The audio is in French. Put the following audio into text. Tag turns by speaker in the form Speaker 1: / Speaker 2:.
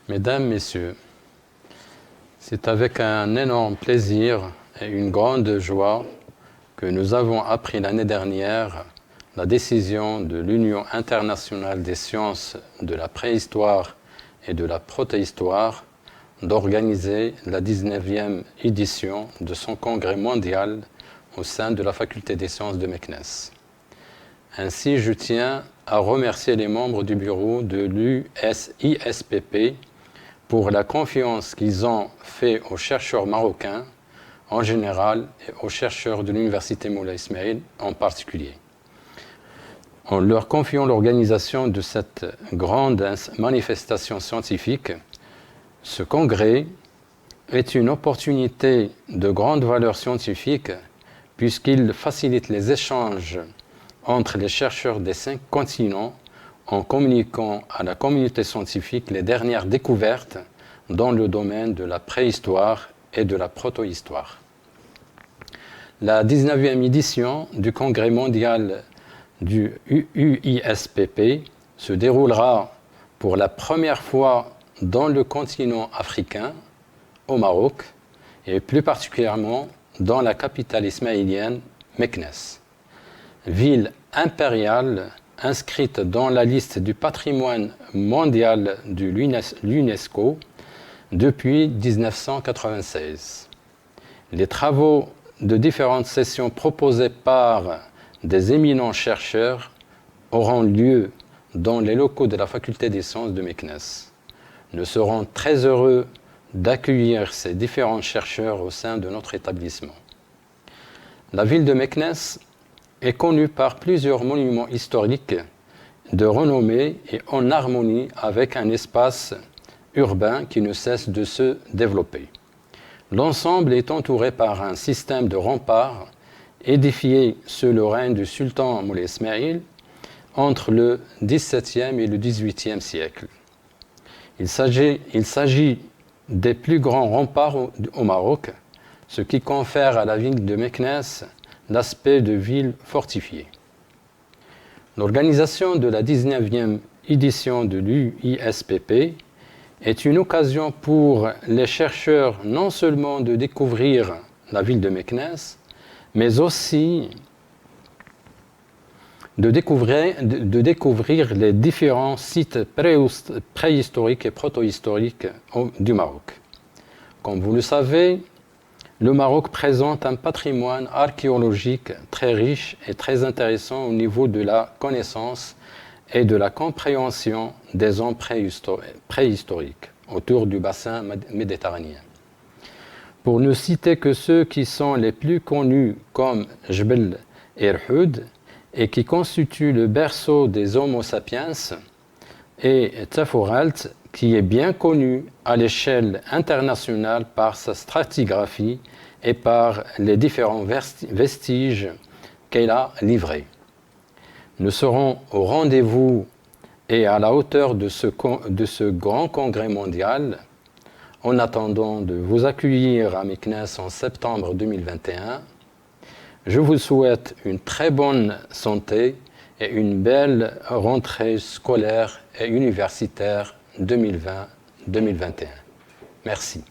Speaker 1: Mesdames, Messieurs, c'est avec un énorme plaisir et une grande joie que nous avons appris l'année dernière la décision de l'Union internationale des sciences de la préhistoire et de la protéhistoire d'organiser la 19e édition de son congrès mondial au sein de la faculté des sciences de Meknès. Ainsi, je tiens à remercier les membres du bureau de l'USISPP pour la confiance qu'ils ont fait aux chercheurs marocains en général et aux chercheurs de l'Université Moulay Ismaïl en particulier. En leur confiant l'organisation de cette grande manifestation scientifique, ce congrès est une opportunité de grande valeur scientifique puisqu'il facilite les échanges entre les chercheurs des 5 continents en communiquant à la communauté scientifique les dernières découvertes dans le domaine de la préhistoire et de la protohistoire. La 19e édition du Congrès mondial du UISPP se déroulera pour la première fois dans le continent africain, au Maroc, et plus particulièrement dans la capitale ismaélienne, Meknès, ville impériale inscrite dans la liste du patrimoine mondial de l'UNESCO depuis 1996. Les travaux de différentes sessions proposées par des éminents chercheurs auront lieu dans les locaux de la faculté des sciences de Meknès. Nous serons très heureux d'accueillir ces différents chercheurs au sein de notre établissement. La ville de Meknès est connue par plusieurs monuments historiques de renommée et en harmonie avec un espace urbain qui ne cesse de se développer. L'ensemble est entouré par un système de remparts édifié sous le règne du sultan Moulay Ismaïl entre le XVIIe et le XVIIIe siècle. Il s'agit des plus grands remparts au Maroc, ce qui confère à la ville de Meknès l'aspect de ville fortifiée. L'organisation de la 19e édition de l'UISPP est une occasion pour les chercheurs non seulement de découvrir la ville de Meknès, mais aussi de découvrir les différents sites préhistoriques et protohistoriques du Maroc. Comme vous le savez, le Maroc présente un patrimoine archéologique très riche et très intéressant au niveau de la connaissance et de la compréhension des hommes préhistoriques autour du bassin méditerranéen. Pour ne citer que ceux qui sont les plus connus comme Jebel Irhoud et qui constituent le berceau des Homo sapiens, et Tafouralt, qui est bien connu à l'échelle internationale par sa stratigraphie et par les différents vestiges qu'elle a livrés. Nous serons au rendez-vous et à la hauteur de ce grand congrès mondial, en attendant de vous accueillir à Meknès en septembre 2021. Je vous souhaite une très bonne santé et une belle rentrée scolaire et universitaire 2020-2021. Merci.